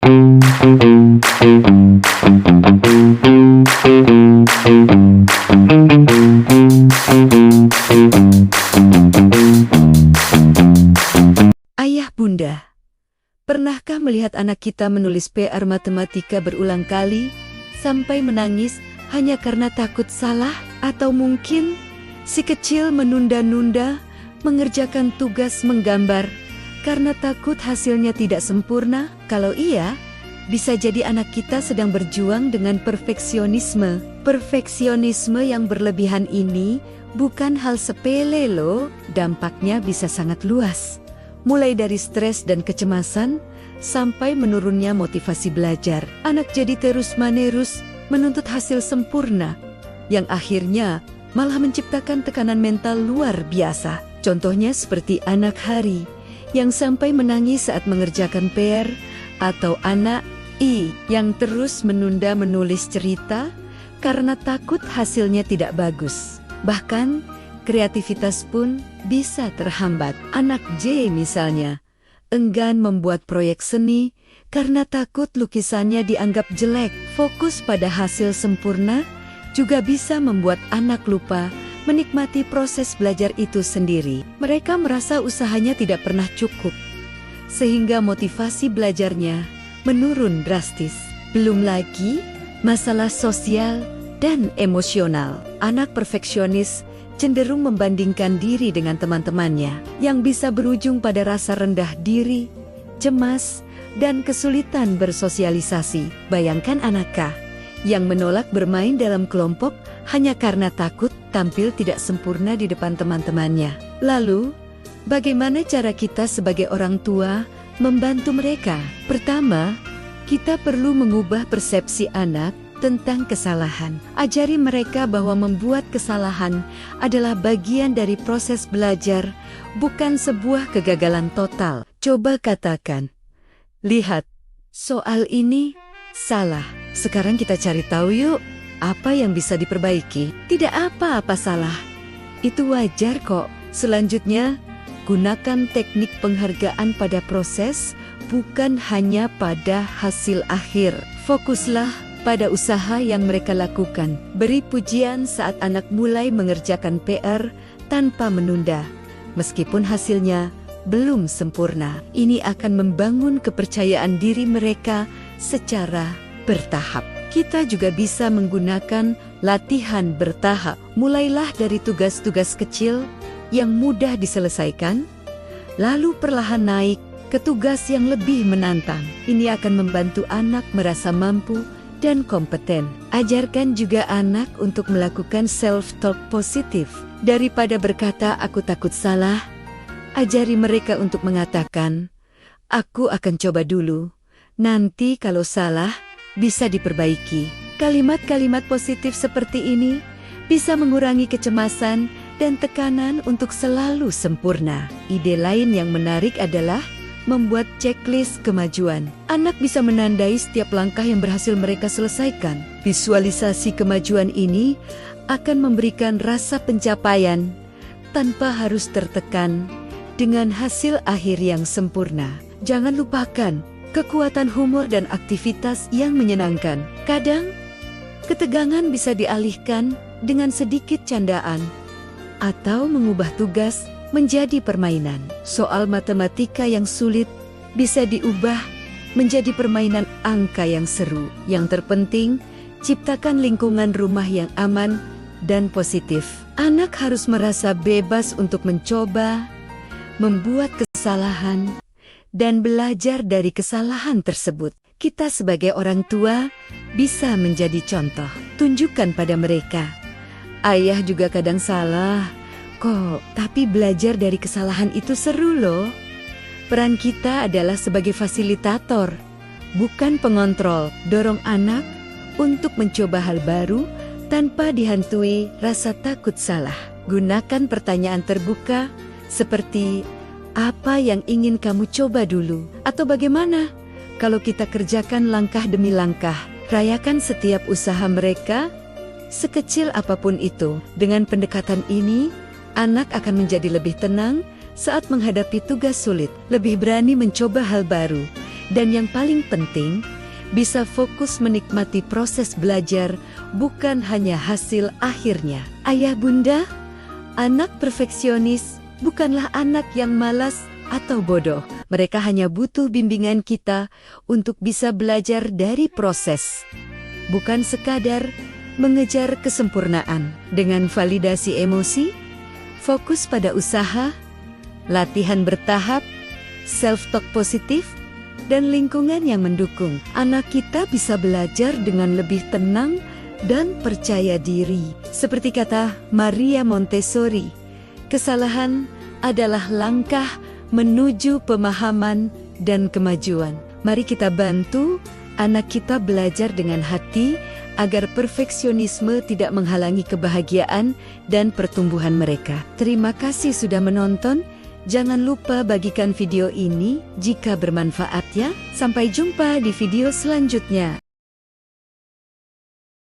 Ayah bunda, pernahkah melihat anak kita menulis PR matematika berulang kali sampai menangis hanya karena takut salah? Atau mungkin si kecil menunda-nunda mengerjakan tugas menggambar karena takut hasilnya tidak sempurna? Kalau iya, bisa jadi anak kita sedang berjuang dengan perfeksionisme. Perfeksionisme yang berlebihan ini bukan hal sepele loh, dampaknya bisa sangat luas. Mulai dari stres dan kecemasan, sampai menurunnya motivasi belajar. Anak jadi terus-menerus menuntut hasil sempurna, yang akhirnya malah menciptakan tekanan mental luar biasa. Contohnya seperti anak Hari, yang sampai menangis saat mengerjakan PR, atau anak I, yang terus menunda menulis cerita karena takut hasilnya tidak bagus. Bahkan, kreativitas pun bisa terhambat. Anak J misalnya, enggan membuat proyek seni karena takut lukisannya dianggap jelek. Fokus pada hasil sempurna juga bisa membuat anak lupa menikmati proses belajar itu sendiri. Mereka merasa usahanya tidak pernah cukup, sehingga motivasi belajarnya menurun drastis. Belum lagi masalah sosial dan emosional. Anak perfeksionis cenderung membandingkan diri dengan teman-temannya, yang bisa berujung pada rasa rendah diri, cemas, dan kesulitan bersosialisasi. Bayangkan anak K yang menolak bermain dalam kelompok hanya karena takut tampil tidak sempurna di depan teman-temannya. Lalu, bagaimana cara kita sebagai orang tua membantu mereka? Pertama, kita perlu mengubah persepsi anak tentang kesalahan. Ajari mereka bahwa membuat kesalahan adalah bagian dari proses belajar, bukan sebuah kegagalan total. Coba katakan, lihat, soal ini salah. Sekarang kita cari tahu yuk, apa yang bisa diperbaiki. Tidak apa-apa salah, itu wajar kok. Selanjutnya, gunakan teknik penghargaan pada proses, bukan hanya pada hasil akhir. Fokuslah pada usaha yang mereka lakukan. Beri pujian saat anak mulai mengerjakan PR tanpa menunda, meskipun hasilnya belum sempurna. Ini akan membangun kepercayaan diri mereka secara bertahap. Kita juga bisa menggunakan latihan bertahap. Mulailah dari tugas-tugas kecil yang mudah diselesaikan, lalu perlahan naik ke tugas yang lebih menantang. Ini akan membantu anak merasa mampu dan kompeten. Ajarkan juga anak untuk melakukan self-talk positif. Daripada berkata, "Aku takut salah," ajari mereka untuk mengatakan, "Aku akan coba dulu. Nanti kalau salah, bisa diperbaiki." Kalimat-kalimat positif seperti ini bisa mengurangi kecemasan dan tekanan untuk selalu sempurna. Ide lain yang menarik adalah membuat checklist kemajuan. Anak bisa menandai setiap langkah yang berhasil mereka selesaikan. Visualisasi kemajuan ini akan memberikan rasa pencapaian tanpa harus tertekan dengan hasil akhir yang sempurna. Jangan lupakan kekuatan humor dan aktivitas yang menyenangkan. Kadang, ketegangan bisa dialihkan dengan sedikit candaan atau mengubah tugas menjadi permainan. Soal matematika yang sulit bisa diubah menjadi permainan angka yang seru. Yang terpenting, ciptakan lingkungan rumah yang aman dan positif. Anak harus merasa bebas untuk mencoba, membuat kesalahan, dan belajar dari kesalahan tersebut. Kita sebagai orang tua bisa menjadi contoh. Tunjukkan pada mereka, ayah juga kadang salah kok, tapi belajar dari kesalahan itu seru loh. Peran kita adalah sebagai fasilitator, bukan pengontrol. Dorong anak untuk mencoba hal baru tanpa dihantui rasa takut salah. Gunakan pertanyaan terbuka seperti, "Apa yang ingin kamu coba dulu?" Atau "Bagaimana kalau kita kerjakan langkah demi langkah?" Rayakan setiap usaha mereka, sekecil apapun itu. Dengan pendekatan ini, anak akan menjadi lebih tenang saat menghadapi tugas sulit, lebih berani mencoba hal baru, Dan yang paling penting, bisa fokus menikmati proses belajar, bukan hanya hasil akhirnya. Ayah bunda, anak perfeksionis bukanlah anak yang malas atau bodoh. Mereka hanya butuh bimbingan kita untuk bisa belajar dari proses, bukan sekadar mengejar kesempurnaan. Dengan validasi emosi, fokus pada usaha, latihan bertahap, self-talk positif, dan lingkungan yang mendukung, anak kita bisa belajar dengan lebih tenang dan percaya diri. Seperti kata Maria Montessori, kesalahan adalah langkah menuju pemahaman dan kemajuan. Mari kita bantu anak kita belajar dengan hati agar perfeksionisme tidak menghalangi kebahagiaan dan pertumbuhan mereka. Terima kasih sudah menonton. Jangan lupa bagikan video ini jika bermanfaat ya. Sampai jumpa di video selanjutnya.